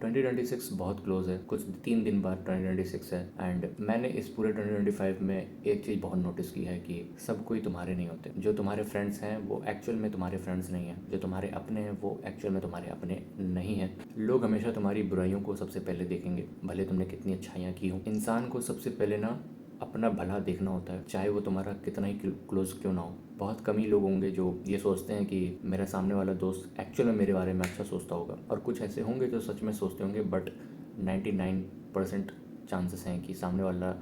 2026 बहुत क्लोज है, कुछ 3 दिन बाद 2026 है। एंड मैंने इस पूरे 2025 में एक चीज़ बहुत नोटिस की है कि सब कोई तुम्हारे नहीं होते। जो तुम्हारे फ्रेंड्स हैं वो एक्चुअल में तुम्हारे फ्रेंड्स नहीं हैं, जो तुम्हारे अपने हैं वो एक्चुअल में तुम्हारे अपने नहीं हैं। लोग हमेशा तुम्हारी बुराइयों को सबसे पहले देखेंगे, भले तुमने कितनी अच्छाइयाँ की हो। इंसान को सबसे पहले ना अपना भला देखना होता है, चाहे वो तुम्हारा कितना ही क्लोज क्यों ना हो। बहुत कम ही लोग होंगे जो ये सोचते हैं कि मेरा सामने वाला दोस्त एक्चुअल में मेरे बारे में अच्छा सोचता होगा, और कुछ ऐसे होंगे जो सच में सोचते होंगे। बट 99% चांसेस हैं कि सामने वाला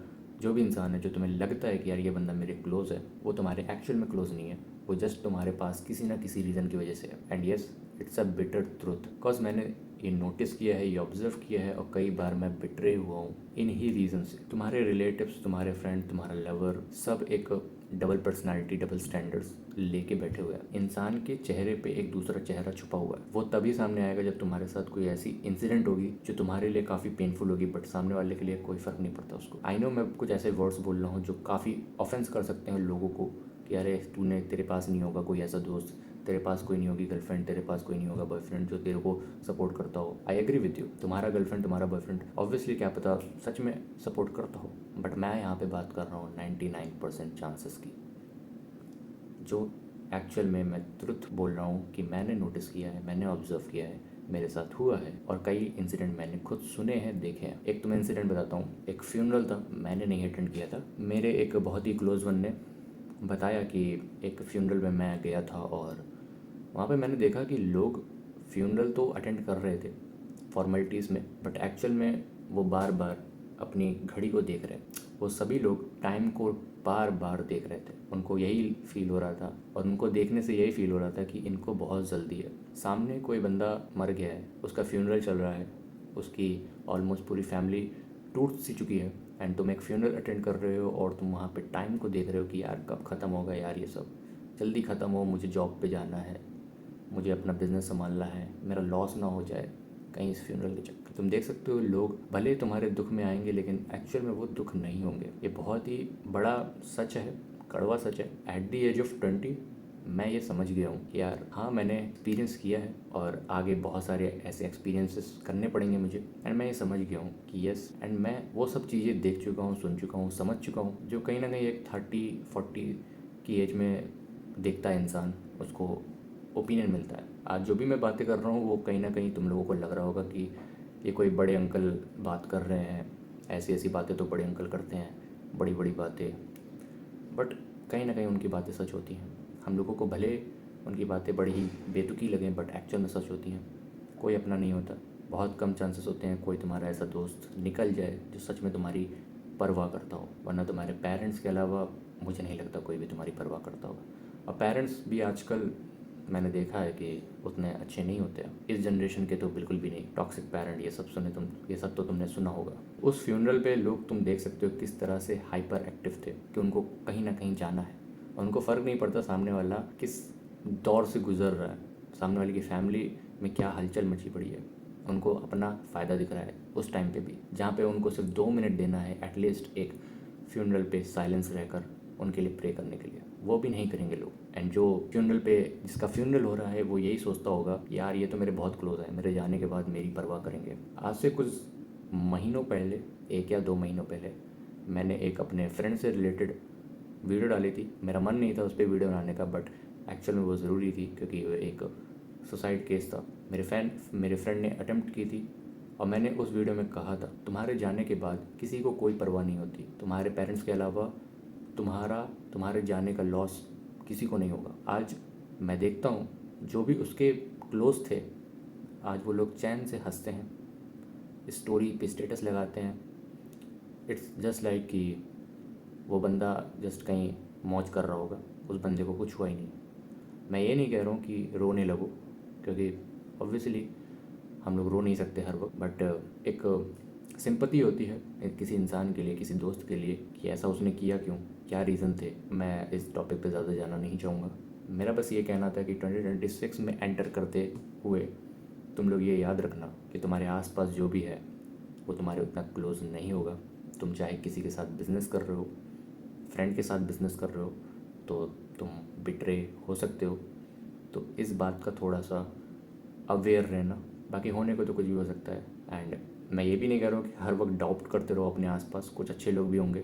जो भी इंसान है, जो तुम्हें लगता है कि यार ये बंदा मेरे क्लोज है, वो तुम्हारे एक्चुअल में क्लोज नहीं है। वो जस्ट तुम्हारे पास किसी ना किसी रीज़न की वजह से है। And yes, it's a bitter truth, because मैंने ये नोटिस किया है, ये ऑब्जर्व किया है, और कई बार मैं बिट्रे हुआ हूँ इन ही रीज़न से। तुम्हारे रिलेटिव्स, तुम्हारे फ्रेंड, तुम्हारा लवर, सब एक डबल पर्सनालिटी, डबल स्टैंडर्ड्स लेके बैठे हुए हैं। इंसान के चेहरे पे एक दूसरा चेहरा छुपा हुआ है। वो तभी सामने आएगा जब तुम्हारे साथ कोई ऐसी इंसिडेंट होगी जो तुम्हारे लिए काफ़ी पेनफुल होगी, बट सामने वाले के लिए कोई फ़र्क नहीं पड़ता उसको। आई नो मैं कुछ ऐसे वर्ड्स बोल रहा हूँ जो काफ़ी ऑफेंस कर सकते हैं लोगों को कि अरे तेरे पास नहीं होगा कोई ऐसा दोस्त, तेरे पास कोई नहीं होगी गर्लफ्रेंड, तेरे पास कोई नहीं होगा बॉयफ्रेंड जो तेरे को सपोर्ट करता हो। आई एग्री विद यू, तुम्हारा गर्लफ्रेंड, तुम्हारा बॉयफ्रेंड ऑब्वियसली क्या पता सच में सपोर्ट करता हो, बट मैं यहाँ पे बात कर रहा हूँ 99% चांसेस की, जो एक्चुअल में मैं ट्रुथ बोल रहा हूँ कि मैंने नोटिस किया है, मैंने ऑब्जर्व किया है, मेरे साथ हुआ है, और कई इंसिडेंट मैंने खुद सुने हैं, देखे हैं। एक तुम्हें इंसिडेंट बताता हूँ। एक फ्यूनरल था, मैंने नहीं अटेंड किया था, मेरे एक बहुत ही क्लोज वन ने बताया कि एक फ्यूनरल में मैं गया था, और वहाँ पे मैंने देखा कि लोग फ्यूनरल तो अटेंड कर रहे थे फॉर्मेलिटीज़ में, बट एक्चुअल में वो बार बार अपनी घड़ी को देख रहे। वो सभी लोग टाइम को बार बार देख रहे थे। उनको यही फील हो रहा था, और उनको देखने से यही फील हो रहा था कि इनको बहुत जल्दी है। सामने कोई बंदा मर गया है, उसका फ्यूनरल चल रहा है, उसकी ऑलमोस्ट पूरी फैमिली टूट सी चुकी है, एंड तुम एक फ्यूनरल अटेंड कर रहे हो और तुम वहाँ पे टाइम को देख रहे हो कि यार कब ख़त्म होगा, यार ये सब जल्दी ख़त्म हो, मुझे जॉब पे जाना है, मुझे अपना बिजनेस संभालना है, मेरा लॉस ना हो जाए कहीं इस फ्यूनरल के चक्कर। तुम देख सकते हो लोग भले तुम्हारे दुख में आएंगे, लेकिन एक्चुअल में वो दुख नहीं होंगे। ये बहुत ही बड़ा सच है, कड़वा सच है। एट द एज ऑफ 20 मैं ये समझ गया हूँ कि यार हाँ, मैंने एक्सपीरियंस किया है, और आगे बहुत सारे ऐसे एक्सपीरियंसेस करने पड़ेंगे मुझे। एंड मैं ये समझ गया हूँ कि यस, एंड मैं वो सब चीज़ें देख चुका हूँ, सुन चुका हूँ, समझ चुका हूँ, जो कहीं ना कहीं एक 30-40 की एज में देखता है इंसान, उसको ओपिनियन मिलता है। आज जो भी मैं बातें कर रहा हूँ वो कहीं ना कहीं तुम लोगों को लग रहा होगा कि ये कोई बड़े अंकल बात कर रहे हैं, ऐसी ऐसी बातें तो बड़े अंकल करते हैं, बड़ी बड़ी बातें। बट कहीं ना कहीं उनकी बातें सच होती हैं। हम लोगों को भले उनकी बातें बड़ी ही बेतुकी लगें, बट एक्चुअल में सच होती हैं। कोई अपना नहीं होता। बहुत कम चांसेस होते हैं कोई तुम्हारा ऐसा दोस्त निकल जाए जो सच में तुम्हारी परवाह करता हो, वरना तुम्हारे पेरेंट्स के अलावा मुझे नहीं लगता कोई भी तुम्हारी परवाह करता होगा। और पेरेंट्स भी आजकल मैंने देखा है कि उतने अच्छे नहीं होते हैं। इस जनरेशन के तो बिल्कुल भी नहीं। टॉक्सिक पेरेंट, ये सब तो तुमने सुना होगा। उस फ्यूनरल पे लोग तुम देख सकते हो किस तरह से हाइपर एक्टिव थे, कि उनको कहीं ना कहीं जाना है, और उनको फ़र्क नहीं पड़ता सामने वाला किस दौर से गुजर रहा है, सामने वाले की फैमिली में क्या हलचल मची पड़ी है। उनको अपना फ़ायदा दिख रहा है उस टाइम पे भी, जहाँ पे उनको सिर्फ 2 मिनट देना है एटलीस्ट एक फ्यूनरल पे साइलेंस रहकर उनके लिए प्रे करने के लिए, वो भी नहीं करेंगे लोग। एंड जो फ्यूनरल पे, जिसका फ्यूनरल हो रहा है, वो यही सोचता होगा यार ये तो मेरे बहुत क्लोज है, मेरे जाने के बाद मेरी परवाह करेंगे। आज से कुछ महीनों पहले, 1 या 2 महीनों पहले, मैंने एक अपने फ्रेंड से रिलेटेड वीडियो डाली थी। मेरा मन नहीं था उस पर वीडियो बनाने का, बट एक्चुअल में वो ज़रूरी थी क्योंकि वो एक सुसाइड केस था। मेरे फ्रेंड ने अटेम्प्ट की थी, और मैंने उस वीडियो में कहा था तुम्हारे जाने के बाद किसी को कोई परवाह नहीं होती, तुम्हारे पेरेंट्स के अलावा तुम्हारे जाने का लॉस किसी को नहीं होगा। आज मैं देखता हूँ जो भी उसके क्लोज थे, आज वो लोग चैन से हंसते हैं, स्टोरी पे स्टेटस लगाते हैं। इट्स जस्ट लाइक कि वो बंदा जस्ट कहीं मौज कर रहा होगा, उस बंदे को कुछ हुआ ही नहीं। मैं ये नहीं कह रहा हूँ कि रोने लगो, क्योंकि ऑब्वियसली हम लोग रो नहीं सकते हर वक्त, बट एक सिंपैथी होती है किसी इंसान के लिए, किसी दोस्त के लिए, कि ऐसा उसने किया क्यों, क्या रीज़न थे। मैं इस टॉपिक पे ज़्यादा जाना नहीं चाहूँगा। मेरा बस ये कहना था कि 2026 में एंटर करते हुए तुम लोग ये याद रखना कि तुम्हारे आसपास जो भी है वो तुम्हारे उतना क्लोज नहीं होगा। तुम चाहे किसी के साथ बिज़नेस कर रहे हो, फ्रेंड के साथ बिज़नेस कर रहे हो, तो तुम बिट्रे हो सकते हो। तो इस बात का थोड़ा सा अवेयर रहना, बाकी होने को तो कुछ भी हो सकता है। एंड मैं ये भी नहीं कह रहा हूँ कि हर वक्त डाउट करते रहो अपने आसपास, कुछ अच्छे लोग भी होंगे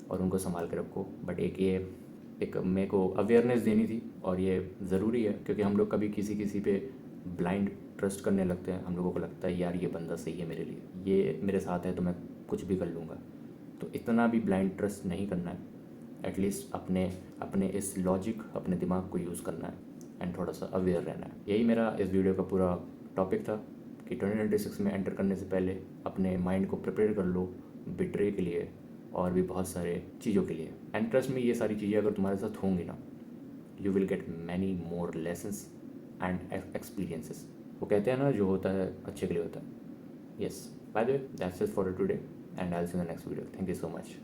और उनको संभाल के रखो, बट एक मेरे को अवेयरनेस देनी थी और ये ज़रूरी है क्योंकि हम लोग कभी किसी किसी पे ब्लाइंड ट्रस्ट करने लगते हैं। हम लोगों को लगता है यार ये बंदा सही है मेरे लिए, ये मेरे साथ है तो मैं कुछ भी कर लूँगा। तो इतना भी ब्लाइंड ट्रस्ट नहीं करना है, एटलीस्ट अपने अपने इस लॉजिक, अपने दिमाग को यूज़ करना है एंड थोड़ा सा अवेयर रहना है। यही मेरा इस वीडियो का पूरा टॉपिक था कि 2026 में एंटर करने से पहले अपने माइंड को प्रिपेयर कर लो बिट्रे के लिए और भी बहुत सारे चीज़ों के लिए। एंड ट्रस्ट में ये सारी चीज़ें अगर तुम्हारे साथ होंगी ना, you will get many more lessons and experiences. वो कहते हैं ना, जो होता है अच्छे के लिए होता है। Yes, by the way that's it for today and I will see you in the next video. Thank you so much.